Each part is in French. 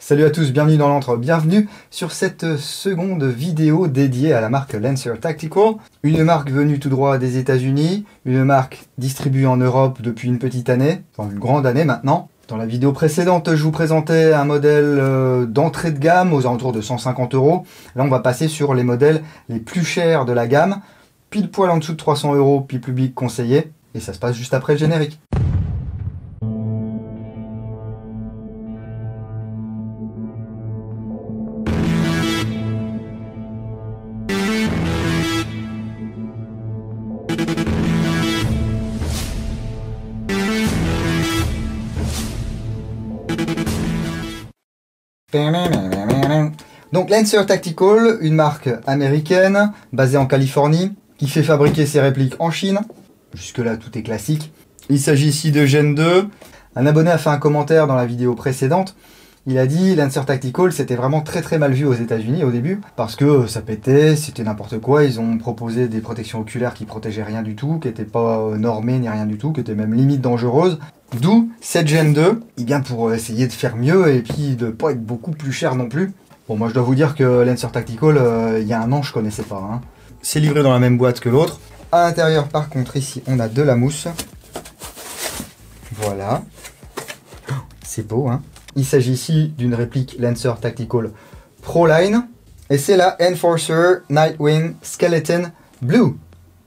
Salut à tous, bienvenue dans l'antre, bienvenue sur cette seconde vidéo dédiée à la marque Lancer Tactical, une marque venue tout droit des États-Unis, une marque distribuée en Europe depuis une petite année, enfin une grande année maintenant. Dans la vidéo précédente, je vous présentais un modèle d'entrée de gamme aux alentours de 150 €. Là, on va passer sur les modèles les plus chers de la gamme, pile poil en dessous de 300 €, puis public conseillé, et ça se passe juste après le générique. Donc Lancer Tactical, une marque américaine basée en Californie qui fait fabriquer ses répliques en Chine. Jusque là tout est classique. Il s'agit ici de Gen 2. Un abonné a fait un commentaire dans la vidéo précédente. Il a dit Lancer Tactical c'était vraiment très mal vu aux États-Unis au début parce que ça pétait, c'était n'importe quoi. Ils ont proposé des protections oculaires qui protégeaient rien du tout, qui n'étaient pas normées ni rien du tout, qui étaient même limite dangereuses. D'où cette Gen 2, et bien pour essayer de faire mieux et puis de pas être beaucoup plus cher non plus. Bon, moi je dois vous dire que Lancer Tactical, il y a un an je connaissais pas. Hein. C'est livré dans la même boîte que l'autre. À l'intérieur par contre ici on a de la mousse. Voilà. C'est beau hein. Il s'agit ici d'une réplique Lancer Tactical Proline. Et c'est la Enforcer Nightwing Skeleton Blue.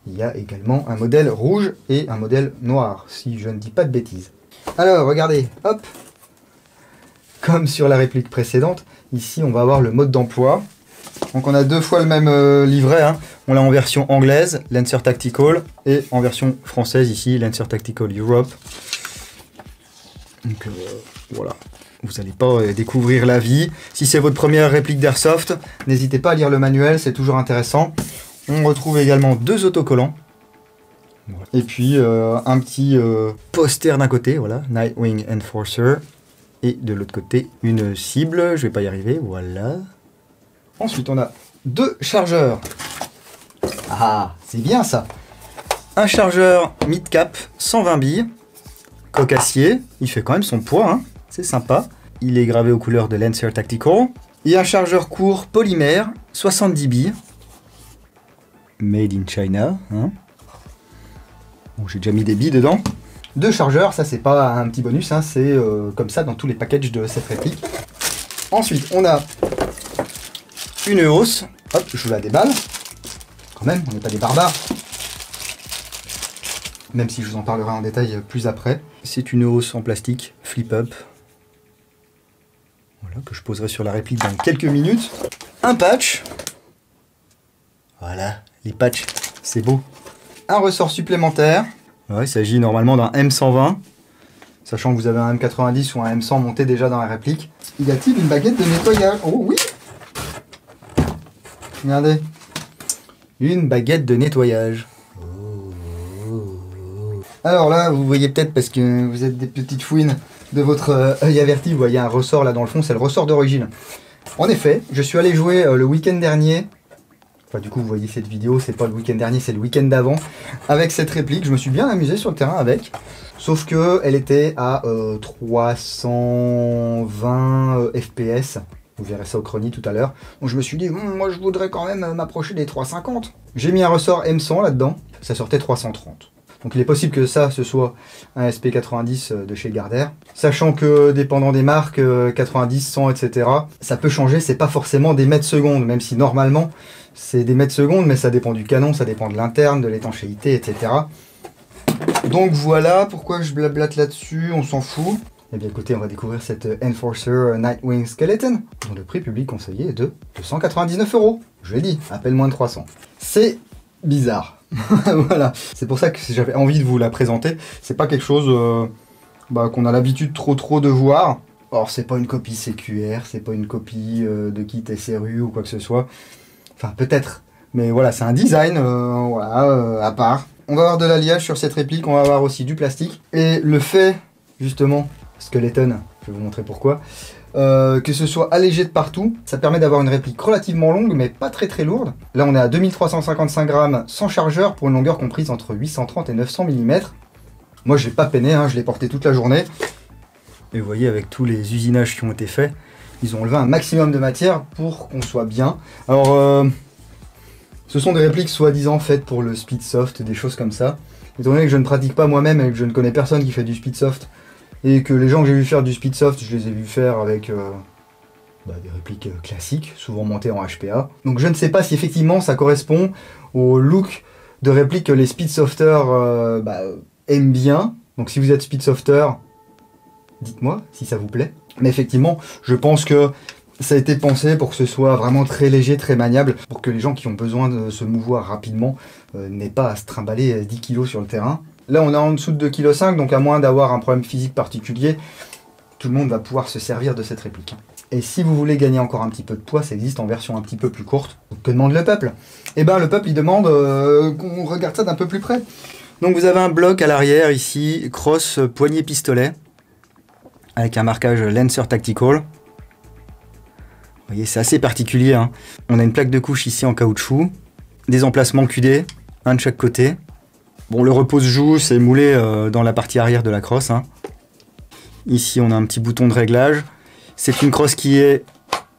Il y a également un modèle rouge et un modèle noir, si je ne dis pas de bêtises. Alors, regardez, hop. Comme sur la réplique précédente, ici on va avoir le mode d'emploi. Donc on a deux fois le même livret. Hein. On l'a en version anglaise, Lancer Tactical, et en version française ici, Lancer Tactical Europe. Donc voilà. Vous n'allez pas découvrir la vie. Si c'est votre première réplique d'Airsoft, n'hésitez pas à lire le manuel, c'est toujours intéressant. On retrouve également deux autocollants. Et puis un petit poster d'un côté, voilà, Nightwing Enforcer. Et de l'autre côté, une cible, je vais pas y arriver, voilà. Ensuite, on a deux chargeurs. Ah, c'est bien ça. Un chargeur mid-cap, 120 billes, coque acier, il fait quand même son poids, hein. C'est sympa. Il est gravé aux couleurs de Lancer Tactical. Et un chargeur court polymère, 70 billes. Made in China. Hein. Bon, j'ai déjà mis des billes dedans. Deux chargeurs, ça c'est pas un petit bonus, hein, c'est comme ça dans tous les packages de cette réplique. Ensuite, on a une hausse. Hop, je vous la déballe. Quand même, on n'est pas des barbares. Même si je vous en parlerai en détail plus après. C'est une hausse en plastique, flip-up. Voilà, que je poserai sur la réplique dans quelques minutes. Un patch. Voilà, les patchs, c'est beau. Un ressort supplémentaire. Ouais, il s'agit normalement d'un M120. Sachant que vous avez un M90 ou un M100 monté déjà dans la réplique. Y a-t-il une baguette de nettoyage? Oh oui! Regardez. Une baguette de nettoyage. Alors là, vous voyez peut-être parce que vous êtes des petites fouines de votre œil averti, vous voyez un ressort là dans le fond, c'est le ressort d'origine. En effet, je suis allé jouer le week-end dernier, enfin du coup vous voyez cette vidéo, c'est pas le week-end dernier, c'est le week-end d'avant, avec cette réplique, je me suis bien amusé sur le terrain avec, sauf que elle était à 320 FPS, vous verrez ça au chrony tout à l'heure, donc je me suis dit, moi je voudrais quand même m'approcher des 350. J'ai mis un ressort M100 là-dedans, ça sortait 330. Donc il est possible que ça, ce soit un SP90 de chez Gardner. Sachant que, dépendant des marques, 90, 100, etc., ça peut changer, c'est pas forcément des mètres secondes, même si normalement, c'est des mètres secondes, mais ça dépend du canon, ça dépend de l'interne, de l'étanchéité, etc. Donc voilà, pourquoi je blablate là-dessus, on s'en fout. Eh bien écoutez, on va découvrir cette Enforcer Nightwing Skeleton, dont le prix public conseillé est de 299 €. Je l'ai dit, à peine moins de 300. C'est bizarre. Voilà, c'est pour ça que j'avais envie de vous la présenter. C'est pas quelque chose qu'on a l'habitude trop de voir. Or c'est pas une copie CQR, c'est pas une copie de kit SRU ou quoi que ce soit. Enfin peut-être, mais voilà, c'est un design à part. On va avoir de l'alliage sur cette réplique, on va avoir aussi du plastique. Et le fait, justement, Skeleton, je vais vous montrer pourquoi, que ce soit allégé de partout, ça permet d'avoir une réplique relativement longue mais pas très lourde. Là on est à 2355 grammes sans chargeur pour une longueur comprise entre 830 et 900 mm. Moi je l'ai pas peiné, hein, je l'ai porté toute la journée. Et vous voyez avec tous les usinages qui ont été faits, Ils ont enlevé un maximum de matière pour qu'on soit bien. Alors, ce sont des répliques soi-disant faites pour le Speedsoft, des choses comme ça. Étant donné que je ne pratique pas moi-même et que je ne connais personne qui fait du Speedsoft, et que les gens que j'ai vu faire du Speedsoft, je les ai vus faire avec des répliques classiques, souvent montées en HPA. Donc je ne sais pas si effectivement ça correspond au look de réplique que les Speedsofters aiment bien. Donc si vous êtes Speedsofter, dites-moi si ça vous plaît. Mais effectivement, je pense que ça a été pensé pour que ce soit vraiment très léger, très maniable, pour que les gens qui ont besoin de se mouvoir rapidement n'aient pas à se trimballer 10 kg sur le terrain. Là, on est en dessous de 2,5 kg, donc à moins d'avoir un problème physique particulier, tout le monde va pouvoir se servir de cette réplique. Et si vous voulez gagner encore un petit peu de poids, ça existe en version un petit peu plus courte. Donc, que demande le peuple? Eh bien, le peuple, il demande qu'on regarde ça d'un peu plus près. Donc, vous avez un bloc à l'arrière, ici, cross poignet-pistolet, avec un marquage Lancer Tactical. Vous voyez, c'est assez particulier, hein. On a une plaque de couche ici en caoutchouc, des emplacements QD, un de chaque côté. Bon, le repose-joue, c'est moulé dans la partie arrière de la crosse, hein. Ici, on a un petit bouton de réglage. C'est une crosse qui est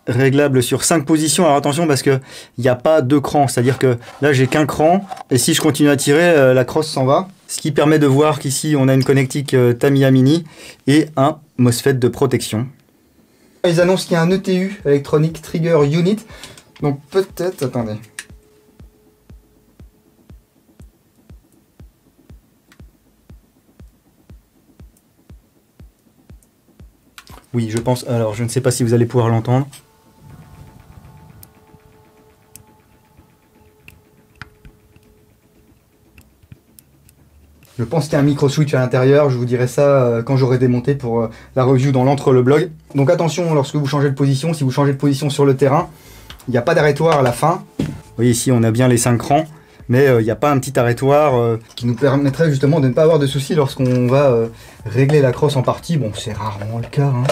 réglable sur 5 positions. Alors attention, parce qu'il n'y a pas 2 crans. C'est-à-dire que là, j'ai qu'un cran. Et si je continue à tirer, la crosse s'en va. Ce qui permet de voir qu'ici, on a une connectique Tamiya Mini et un MOSFET de protection. Ils annoncent qu'il y a un ETU, Electronic Trigger Unit. Donc peut-être, attendez. Oui, je pense. Alors, je ne sais pas si vous allez pouvoir l'entendre. Je pense qu'il y a un micro switch à l'intérieur. Je vous dirai ça quand j'aurai démonté pour la review dans l'entre-le-blog. Donc attention, lorsque vous changez de position, si vous changez de position sur le terrain, il n'y a pas d'arrêtoir à la fin. Vous voyez ici, on a bien les 5 crans. Mais il n'y a pas un petit arrêtoir qui nous permettrait justement de ne pas avoir de soucis lorsqu'on va régler la crosse en partie. Bon, c'est rarement le cas, hein.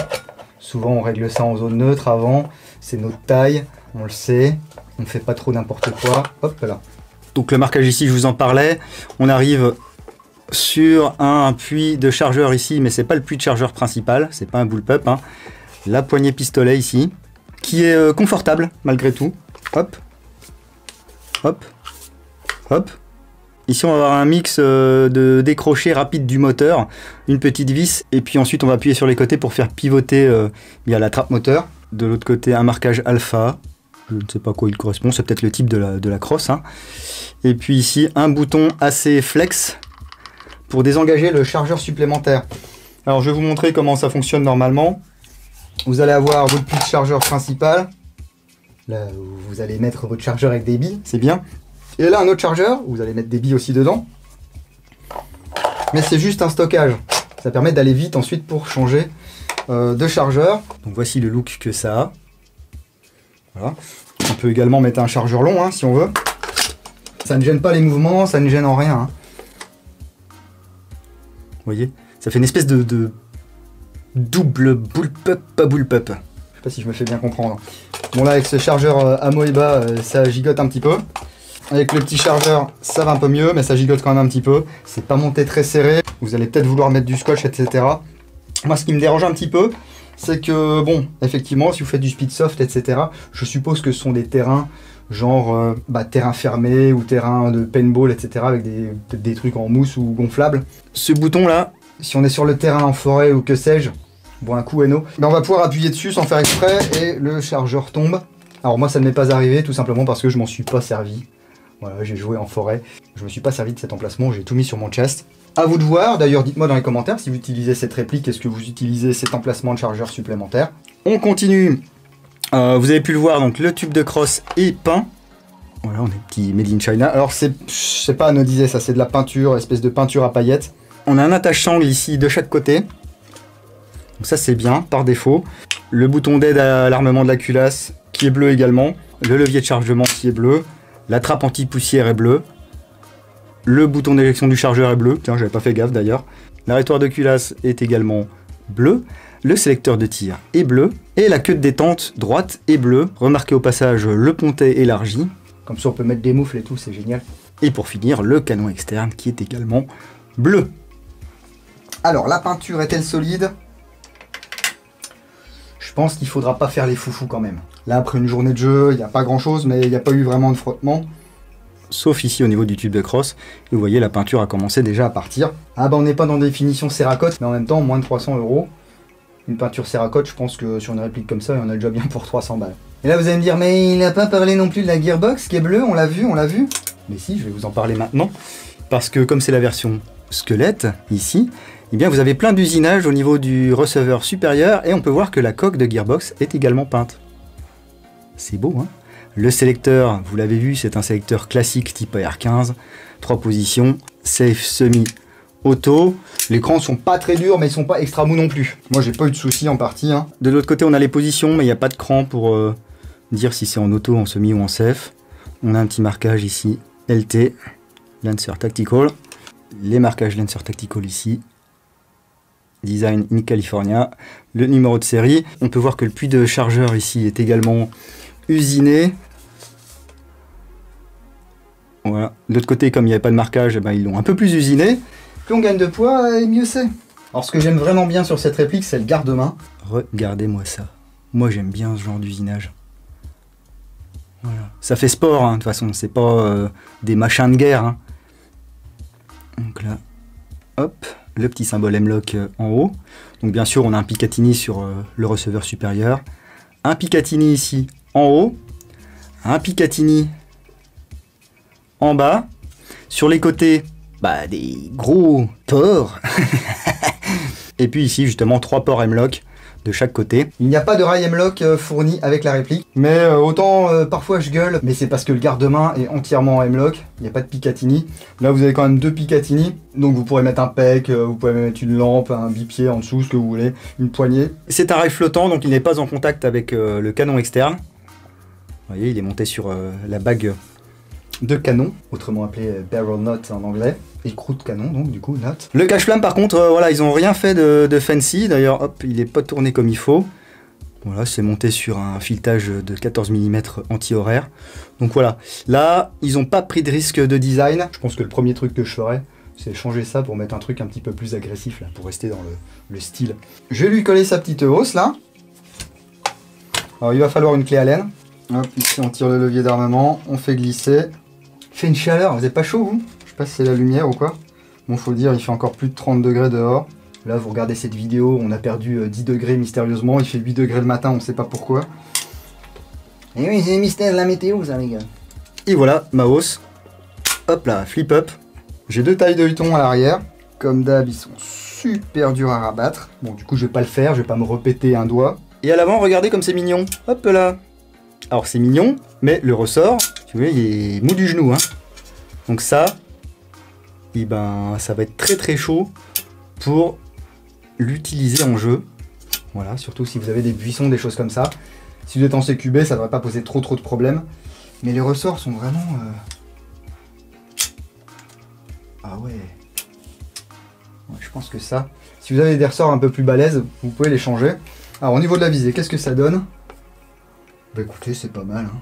Souvent, on règle ça en zone neutre avant. C'est notre taille, on le sait. On ne fait pas trop n'importe quoi. Hop là. Donc le marquage ici, je vous en parlais. On arrive sur un puits de chargeur ici, mais c'est pas le puits de chargeur principal. C'est pas un bullpup, hein. La poignée pistolet ici, qui est confortable malgré tout. Hop, hop. Hop. Ici, on va avoir un mix de décrochés rapides du moteur, une petite vis, et puis ensuite, on va appuyer sur les côtés pour faire pivoter la trappe moteur. De l'autre côté, un marquage alpha. Je ne sais pas à quoi il correspond, c'est peut-être le type de la crosse, hein. Et puis ici, un bouton AC flex pour désengager le chargeur supplémentaire. Alors, je vais vous montrer comment ça fonctionne normalement. Vous allez avoir votre puits de chargeur principal. Là, vous allez mettre votre chargeur avec des billes, c'est bien. Et là, un autre chargeur, vous allez mettre des billes aussi dedans. Mais c'est juste un stockage. Ça permet d'aller vite ensuite pour changer de chargeur. Donc voici le look que ça a. Voilà. On peut également mettre un chargeur long, hein, si on veut. Ça ne gêne pas les mouvements, ça ne gêne en rien, hein. Vous voyez, ça fait une espèce de double bullpup, pas bullpup. Je sais pas si je me fais bien comprendre. Bon là, avec ce chargeur Amoeba, ça gigote un petit peu. Avec le petit chargeur, ça va un peu mieux, mais ça gigote quand même un petit peu. C'est pas monté très serré. Vous allez peut-être vouloir mettre du scotch, etc. Moi, ce qui me dérange un petit peu, c'est que, bon, effectivement, si vous faites du Speedsoft, etc., je suppose que ce sont des terrains, genre terrain fermé ou terrain de paintball, etc., avec peut-être des trucs en mousse ou gonflables. Ce bouton-là, si on est sur le terrain en forêt ou que sais-je, bon, un coup no, on va pouvoir appuyer dessus sans faire exprès et le chargeur tombe. Alors moi, ça ne m'est pas arrivé, tout simplement parce que je m'en suis pas servi. Voilà, j'ai joué en forêt. Je me suis pas servi de cet emplacement, j'ai tout mis sur mon chest. À vous de voir, d'ailleurs dites-moi dans les commentaires si vous utilisez cette réplique, est-ce que vous utilisez cet emplacement de chargeur supplémentaire. On continue. Vous avez pu le voir, donc le tube de crosse est peint. Voilà, on est petit made in China. Alors c'est pas anodisé, ça c'est de la peinture, espèce de peinture à paillettes. On a un attache-sangle ici de chaque côté. Donc ça c'est bien, par défaut. Le bouton d'aide à l'armement de la culasse qui est bleu également. Le levier de chargement qui est bleu. La trappe anti-poussière est bleue. Le bouton d'éjection du chargeur est bleu. Tiens, j'avais pas fait gaffe d'ailleurs. L'arrêtoir de culasse est également bleu. Le sélecteur de tir est bleu. Et la queue de détente droite est bleue. Remarquez au passage le pontet élargi. Comme ça, on peut mettre des moufles et tout, c'est génial. Et pour finir, le canon externe qui est également bleu. Alors, la peinture est-elle solide? Je pense qu'il faudra pas faire les foufous quand même. Là, après une journée de jeu, il n'y a pas grand chose, mais il n'y a pas eu vraiment de frottement. Sauf ici au niveau du tube de crosse, et vous voyez la peinture a commencé déjà à partir. Ah bah on n'est pas dans des finitions Cerakote, mais en même temps moins de 300 €. Une peinture Cerakote, je pense que sur une réplique comme ça, il y en a déjà bien pour 300 balles. Et là vous allez me dire, mais il n'a pas parlé non plus de la gearbox qui est bleue, on l'a vu. Mais si, je vais vous en parler maintenant, parce que comme c'est la version squelette, ici, eh bien vous avez plein d'usinage au niveau du receveur supérieur, et on peut voir que la coque de gearbox est également peinte. C'est beau, hein? Le sélecteur, vous l'avez vu, c'est un sélecteur classique type AR15, 3 positions, safe semi-auto. Les crans sont pas très durs, mais ils sont pas extra mous non plus. Moi, j'ai pas eu de soucis en partie. Hein. De l'autre côté, on a les positions, mais il n'y a pas de cran pour dire si c'est en auto, en semi ou en safe. On a un petit marquage ici, LT, Lancer Tactical. Les marquages Lancer Tactical ici. Design in California. Le numéro de série. On peut voir que le puits de chargeur ici est également usiné. Voilà. De l'autre côté, comme il n'y avait pas de marquage, eh ben, ils l'ont un peu plus usiné. Plus on gagne de poids, et mieux c'est. Alors ce que j'aime vraiment bien sur cette réplique, c'est le garde-main. Regardez-moi ça. Moi j'aime bien ce genre d'usinage. Voilà. Ça fait sport, hein, de toute façon, c'est pas des machins de guerre. Hein. Donc là, hop, le petit symbole M-Lock en haut. Donc bien sûr, on a un Picatinny sur le receveur supérieur. Un Picatinny ici en haut. Un Picatinny en bas. Sur les côtés, bah, des gros ports. Et puis ici, justement, 3 ports M-Lock de chaque côté. Il n'y a pas de rail M-Lock fourni avec la réplique. Mais autant parfois je gueule, mais c'est parce que le garde-main est entièrement en M-Lock. Il n'y a pas de Picatinny. Là, vous avez quand même 2 Picatinny. Donc vous pourrez mettre un PEC, vous pouvez mettre une lampe, un bipied en dessous, ce que vous voulez, une poignée. C'est un rail flottant, donc il n'est pas en contact avec le canon externe. Vous voyez, il est monté sur la bague de canon, autrement appelé barrel knot en anglais, et croûte de canon, donc du coup, knot. Le cache-flamme, par contre, voilà, ils n'ont rien fait de fancy, d'ailleurs, hop, il n'est pas tourné comme il faut. Voilà, c'est monté sur un filetage de 14 mm anti-horaire. Donc voilà, là, ils n'ont pas pris de risque de design. Je pense que le premier truc que je ferais, c'est changer ça pour mettre un truc un petit peu plus agressif, là, pour rester dans le style. Je vais lui coller sa petite hausse, là. Alors, il va falloir une clé Allen. Hop, ici, on tire le levier d'armement, on fait glisser. Il fait une chaleur, vous n'êtes pas chaud, vous? Je sais pas si c'est la lumière ou quoi. Bon, faut dire, il fait encore plus de 30 degrés dehors. Là, vous regardez cette vidéo, on a perdu 10 degrés mystérieusement. Il fait 8 degrés le matin, on ne sait pas pourquoi. Et oui, c'est le mystère de la météo, ça, les gars. Et voilà, ma hausse. Hop là, flip up. J'ai 2 tailles de huton à l'arrière. Comme d'hab, ils sont super durs à rabattre. Bon, du coup, je vais pas le faire, je vais pas me repéter un doigt. Et à l'avant, regardez comme c'est mignon. Hop là. Alors, c'est mignon, mais le ressort, tu vois, il est mou du genou, hein. Donc ça, et ben, ça va être très très chaud pour l'utiliser en jeu. Voilà, surtout si vous avez des buissons, des choses comme ça. Si vous êtes en CQB, ça ne devrait pas poser trop de problèmes. Mais les ressorts sont vraiment... Ah ouais. Je pense que ça... Si vous avez des ressorts un peu plus balèzes, vous pouvez les changer. Alors au niveau de la visée, qu'est-ce que ça donne? Bah écoutez, c'est pas mal. Hein.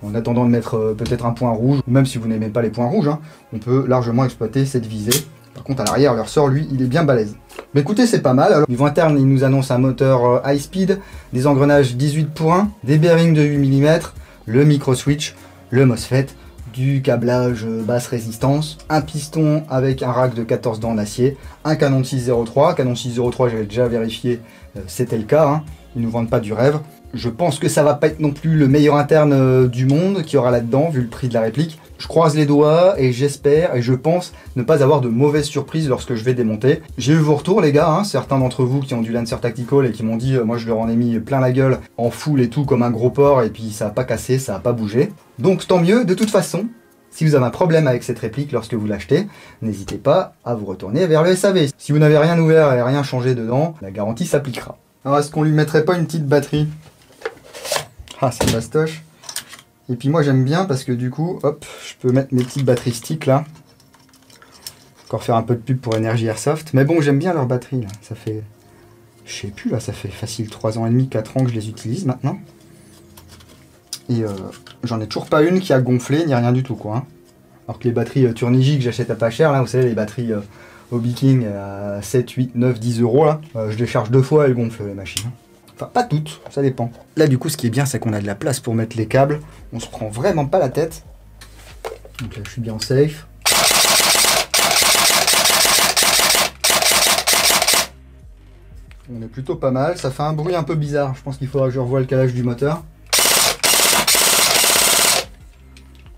En attendant de mettre peut-être un point rouge, ou même si vous n'aimez pas les points rouges, hein, on peut largement exploiter cette visée. Par contre, à l'arrière, le ressort, lui, il est bien balèze. Mais écoutez, c'est pas mal. Alors, niveau interne, il nous annonce un moteur high speed, des engrenages 18 pour 1, des bearings de 8 mm, le micro switch, le MOSFET, du câblage basse résistance, un piston avec un rack de 14 dents en acier, un canon de 6.03. Canon 6.03, j'avais déjà vérifié, c'était le cas. Hein. Ils nous vendent pas du rêve. Je pense que ça va pas être non plus le meilleur interne du monde qu'il y aura là-dedans, vu le prix de la réplique. Je croise les doigts et j'espère et je pense ne pas avoir de mauvaises surprises lorsque je vais démonter. J'ai eu vos retours les gars, hein, certains d'entre vous qui ont du Lancer Tactical et qui m'ont dit moi je leur en ai mis plein la gueule en full et tout comme un gros porc et puis ça a pas cassé, ça a pas bougé. Donc tant mieux, de toute façon, si vous avez un problème avec cette réplique lorsque vous l'achetez, n'hésitez pas à vous retourner vers le SAV. Si vous n'avez rien ouvert et rien changé dedans, la garantie s'appliquera. Alors est-ce qu'on lui mettrait pas une petite batterie? Ah, c'est bastoche. Et puis moi j'aime bien parce que du coup, hop, je peux mettre mes petites batteries stick là. Encore faire un peu de pub pour Energy Airsoft. Mais bon, j'aime bien leur batterie là. Ça fait, je sais plus là, ça fait facile 3 ans et demi, 4 ans que je les utilise maintenant. Et j'en ai toujours pas une qui a gonflé ni rien du tout quoi. Hein. Alors que les batteries Turnigy que j'achète à pas cher là, vous savez les batteries Hobby King à 7, 8, 9, 10 euros là. Je les charge 2 fois, elles gonflent les machines. Enfin, pas toutes, ça dépend. Là, du coup, ce qui est bien, c'est qu'on a de la place pour mettre les câbles. On se prend vraiment pas la tête. Donc là, je suis bien safe. On est plutôt pas mal. Ça fait un bruit un peu bizarre. Je pense qu'il faudra que je revoie le calage du moteur.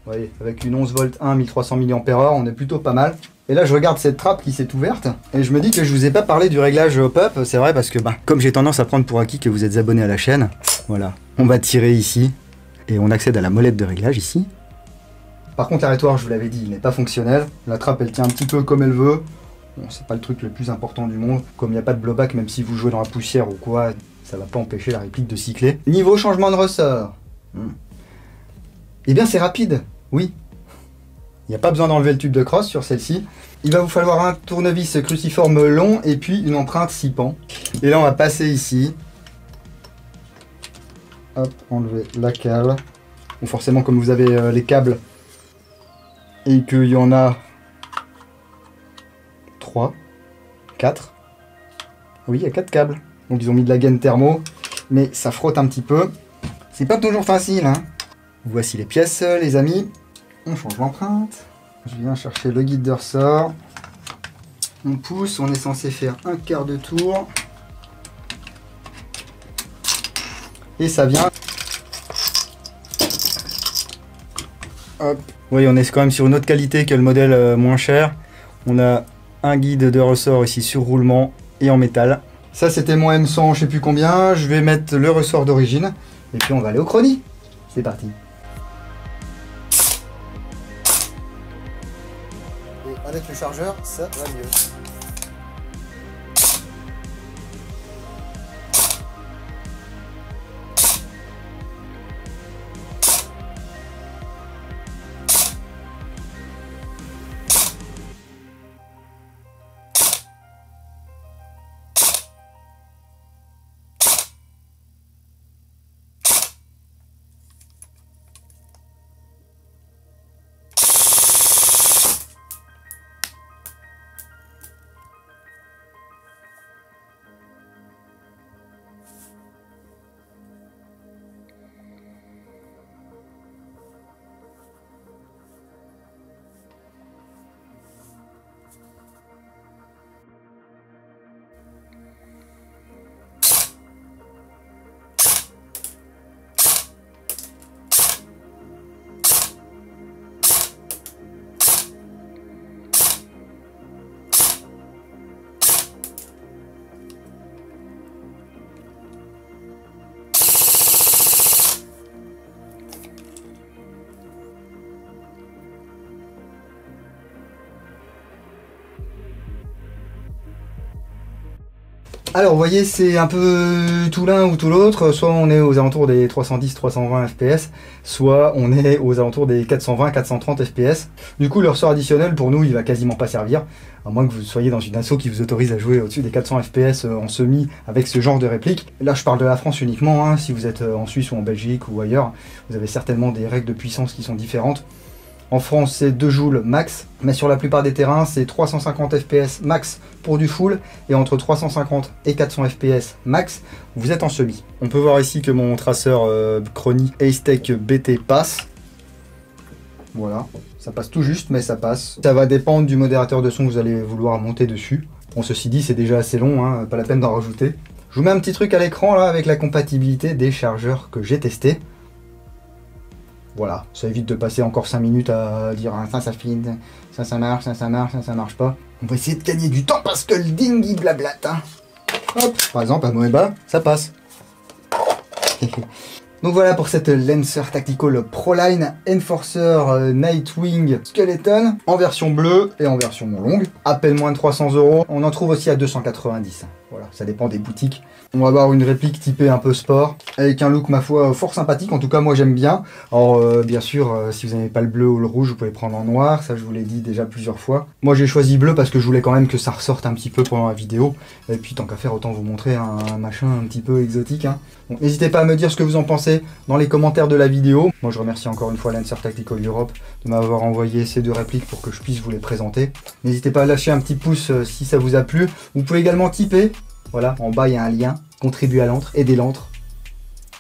Vous voyez, avec une 11 volt 1, 1300 mAh, on est plutôt pas mal. Et là, je regarde cette trappe qui s'est ouverte et je me dis que je vous ai pas parlé du réglage pop. C'est vrai parce que comme j'ai tendance à prendre pour acquis que vous êtes abonné à la chaîne, voilà, on va tirer ici et on accède à la molette de réglage ici. Par contre, l'arrêtoir, je vous l'avais dit, il n'est pas fonctionnel. La trappe, elle tient un petit peu comme elle veut. Bon, c'est pas le truc le plus important du monde. Comme il n'y a pas de blowback, même si vous jouez dans la poussière ou quoi, ça va pas empêcher la réplique de cycler. Niveau changement de ressort. Eh bien, c'est rapide, oui. Il n'y a pas besoin d'enlever le tube de crosse sur celle-ci. Il va vous falloir un tournevis cruciforme long et puis une empreinte 6 pans. Et là, on va passer ici. Hop, enlever la cale. Bon, forcément, comme vous avez les câbles et qu'il y en a 3, 4. Oui, il y a 4 câbles. Donc ils ont mis de la gaine thermo, mais ça frotte un petit peu. C'est pas toujours facile, hein. Voici les pièces, les amis. On change l'empreinte. Je viens chercher le guide de ressort. On pousse, on est censé faire un quart de tour. Et ça vient. Hop. Oui, on est quand même sur une autre qualité que le modèle moins cher. On a un guide de ressort ici sur roulement et en métal. Ça, c'était mon M100, je sais plus combien. Je vais mettre le ressort d'origine. Et puis on va aller au chrony. C'est parti. Et avec le chargeur, ça va mieux. Alors vous voyez, c'est un peu tout l'un ou tout l'autre, soit on est aux alentours des 310-320 fps, soit on est aux alentours des 420-430 fps. Du coup le ressort additionnel pour nous il va quasiment pas servir, à moins que vous soyez dans une asso qui vous autorise à jouer au-dessus des 400 fps en semi avec ce genre de réplique. Là je parle de la France uniquement, hein. Si vous êtes en Suisse ou en Belgique ou ailleurs, vous avez certainement des règles de puissance qui sont différentes. En France, c'est 2 joules max, mais sur la plupart des terrains, c'est 350 fps max pour du full, et entre 350 et 400 fps max, vous êtes en semi. On peut voir ici que mon traceur Chrony Ace-Tech BT passe. Voilà, ça passe tout juste, mais ça passe. Ça va dépendre du modérateur de son que vous allez vouloir monter dessus. Bon, ceci dit, c'est déjà assez long, hein, pas la peine d'en rajouter. Je vous mets un petit truc à l'écran là, avec la compatibilité des chargeurs que j'ai testés. Voilà, ça évite de passer encore 5 minutes à dire ça file, ça marche, ça marche, ça marche pas. On va essayer de gagner du temps parce que le ding il blablate. Hein. Hop, par exemple à Moeba, ça passe. Donc voilà pour cette Lancer Tactical Proline Enforcer Nightwing Skeleton en version bleue et en version longue. À peine moins de 300 €. On en trouve aussi à 290. Voilà, ça dépend des boutiques. On va avoir une réplique typée un peu sport, avec un look ma foi fort sympathique, en tout cas moi j'aime bien. Alors bien sûr, si vous n'aimez pas le bleu ou le rouge, vous pouvez prendre en noir, ça je vous l'ai dit déjà plusieurs fois. Moi j'ai choisi bleu parce que je voulais quand même que ça ressorte un petit peu pendant la vidéo, et puis tant qu'à faire autant vous montrer un machin un petit peu exotique. Hein. Donc n'hésitez pas à me dire ce que vous en pensez dans les commentaires de la vidéo. Moi je remercie encore une fois Lancer Tactical Europe de m'avoir envoyé ces 2 répliques pour que je puisse vous les présenter. N'hésitez pas à lâcher un petit pouce si ça vous a plu. Vous pouvez également tiper. Voilà, en bas il y a un lien, contribuer à l'antre, aider l'antre,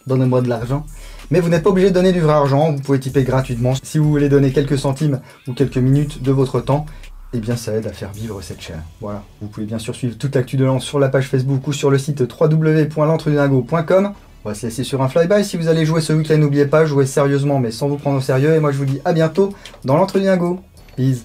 donnez-moi de l'argent. Mais vous n'êtes pas obligé de donner du vrai argent, vous pouvez tiper gratuitement. Si vous voulez donner quelques centimes ou quelques minutes de votre temps, eh bien ça aide à faire vivre cette chaîne. Voilà, vous pouvez bien sûr suivre toute l'actu de Lance sur la page Facebook ou sur le site www.l'entredingo.com. On va se laisser sur un flyby. Si vous allez jouer ce week-end, n'oubliez pas, jouez sérieusement mais sans vous prendre au sérieux. Et moi je vous dis à bientôt dans l'Entre du Dingo. Peace.